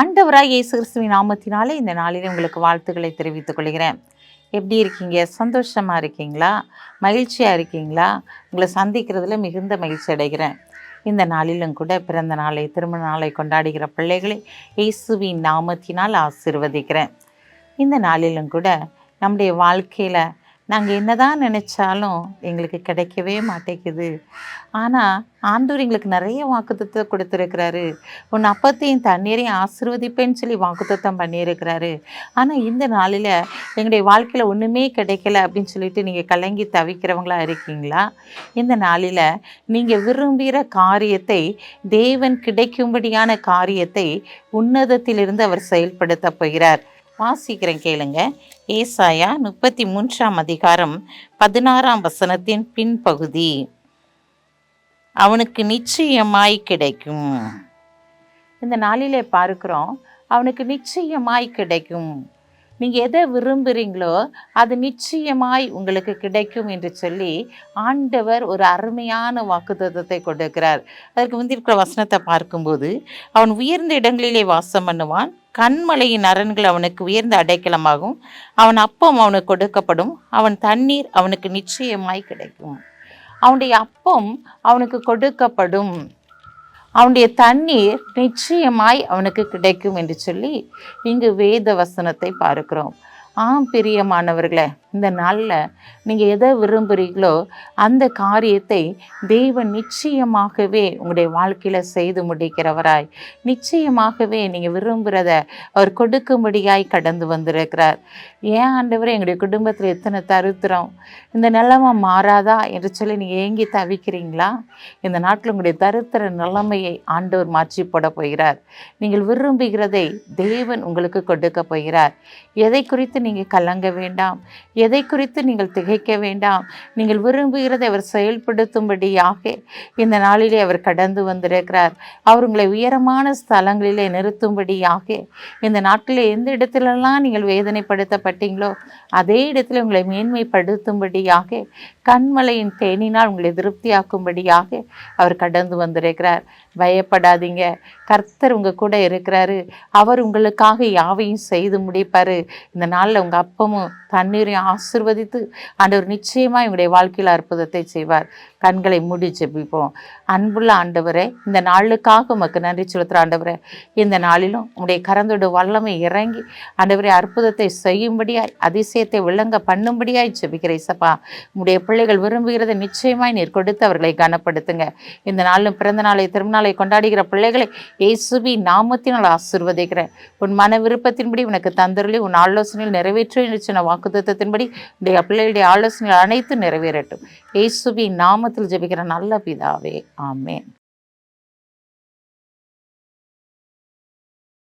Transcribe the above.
ஆண்டவராய் இயேசு கிறிஸ்துவின் நாமத்தினாலே இந்த நாளில் உங்களுக்கு வாழ்த்துக்களை தெரிவித்துக் கொள்கிறேன். எப்படி இருக்கீங்க? சந்தோஷமாக இருக்கீங்களா? மகிழ்ச்சியாக இருக்கீங்களா? உங்களை சந்திக்கிறதுல மிகுந்த மகிழ்ச்சி அடைகிறேன். இந்த நாளிலும் கூட பிறந்த நாளை, திருமண நாளை கொண்டாடுகிற பிள்ளைகளை இயேசுவின் நாமத்தினால் ஆசீர்வதிக்கிறேன். இந்த நாளிலும் கூட நம்முடைய வாழ்க்கையில் நாங்கள் என்னதான் நினச்சாலும் எங்களுக்கு கிடைக்கவே மாட்டேங்குது. ஆனால் ஆண்டவர் எங்களுக்கு நிறைய வாக்குத்தத்தம் கொடுத்துருக்கிறாரு. உன் அப்பத்தையும் தண்ணீரையும் ஆசீர்வதிப்பேன்னு சொல்லி வாக்குத்தத்தம் பண்ணியிருக்கிறாரு. ஆனால் இந்த நாளில் எங்களுடைய வாழ்க்கையில் ஒன்றுமே கிடைக்கல அப்படின்னு சொல்லிட்டு நீங்கள் கலங்கி தவிக்கிறவங்களா இருக்கீங்களா? இந்த நாளில் நீங்கள் விரும்புகிற காரியத்தை, தேவன் கிடைக்கும்படியான காரியத்தை உன்னதத்திலிருந்து அவர் செயல்படுத்த போகிறார். வாசிக்கிறேன், கேளுங்க. ஏசாயா 33 16 பின்பகுதி. அவனுக்கு நிச்சயமாய் கிடைக்கும். இந்த நாளிலே பார்க்கிறோம், அவனுக்கு நிச்சயமாய் கிடைக்கும். நீங்கள் எதை விரும்புகிறீங்களோ அது நிச்சயமாய் உங்களுக்கு கிடைக்கும் என்று சொல்லி ஆண்டவர் ஒரு அருமையான வாக்குத்தத்தத்தை கொடுக்கிறார். அதற்கு முந்திருக்கிற வசனத்தை பார்க்கும்போது, அவன் உயர்ந்த இடங்களிலே வாசம் பண்ணுவான், கண்மலையின் அரண்கள் அவனுக்கு உயர்ந்த அடைக்கலமாகும், அவன் அப்பம் அவனுக்கு கொடுக்கப்படும், அவன் தண்ணீர் அவனுக்கு நிச்சயமாய் கிடைக்கும். அவனுடைய அப்பம் அவனுக்கு கொடுக்கப்படும், அவனுடைய தண்ணீர் நிச்சயமாய் அவனுக்கு கிடைக்கும் என்று சொல்லி இங்கு வேத வசனத்தை பார்க்கிறோம். பிரியமானவர்களே, இந்த நாளில் நீங்கள் எதை விரும்புகிறீங்களோ அந்த காரியத்தை தேவன் நிச்சயமாகவே உங்களுடைய வாழ்க்கையில் செய்து முடிக்கிறவராய், நிச்சயமாகவே நீங்கள் விரும்புகிறத அவர் கொடுக்கும்படியாய் கடந்து வந்திருக்கிறார். ஏன் ஆண்டவரே, எங்களுடைய குடும்பத்தில் எத்தனை தரித்திரம், இந்த நிலைமை மாறாதா என்று சொல்லி நீங்கள் ஏங்கி தவிக்கிறீங்களா? இந்த நாட்டில் உங்களுடைய தரித்திர நிலைமையை ஆண்டவர் மாற்றி போட போகிறார். நீங்கள் விரும்புகிறதை தேவன் உங்களுக்கு கொடுக்க போகிறார். எதை குறித்து நீங்கள் கலங்க வேண்டாம், எதை குறித்து நீங்கள் திகைக்க வேண்டாம். நீங்கள் விரும்புகிறதை அவர் செயல்படுத்தும்படியாக இந்த நாளிலே அவர் கடந்து வந்திருக்கிறார். அவர் உங்களை உயரமான ஸ்தலங்களிலே நிறுத்தும்படியாக, இந்த நாட்டில் எந்த இடத்துலலாம் நீங்கள் வேதனைப்படுத்தப்பட்டீங்களோ அதே இடத்துல உங்களை மேன்மைப்படுத்தும்படியாக, கண்மலையின் தேனினால் உங்களை திருப்தியாக்கும்படியாக அவர் கடந்து வந்திருக்கிறார். பயப்படாதீங்க, கர்த்தர் உங்கள் கூட இருக்கிறாரு. அவர் உங்களுக்காக யாவையும் செய்து முடிப்பார். இந்த நாளில் உங்கள் அப்பமும் தண்ணீரையும் ஆசீர்வதித்து ஆண்டவர் நிச்சயமாக உங்களுடைய வாழ்க்கையில் அற்புதத்தை செய்வார். கண்களை மூடி ஜெபிப்போம். அன்புள்ள ஆண்டவரே, இந்த நாளுக்காக உமக்கு நன்றி செலுத்துகிற ஆண்டவரே, இந்த நாளிலும் உங்களுடைய கரந்தோட வல்லமை இறங்கி ஆண்டவரே அற்புதத்தை செய்யும்படியாய், அதிசயத்தை விளங்க பண்ணும்படியாய் ஜெபிக்கிறேன். சப்பா, உங்களுடைய பிள்ளைகள் விரும்புகிறதை நிச்சயமாய் நீர் கொடுத்து அவர்களை கனப்படுத்துங்க. இந்த நாளிலும் பிறந்த நாளை, திருநாளை கொண்டாடுகிற பிள்ளைகளை இயேசுவின் நாமத்தினால் ஆசீர்வதிக்கிறேன். உன் மன விருப்பத்தின்படி உனக்கு தந்தருளி உன் ஆலோசனையில் நிறைவேற்ற சொன்ன வாக்குத்தத்தத்தின்படி உடைய பிள்ளைகளுடைய ஆலோசனைகள் அனைத்தும் நிறைவேறட்டும். இயேசுவின் நாமத்தில் ஜெபிக்கிற நல்ல பிதாவே, ஆமென்.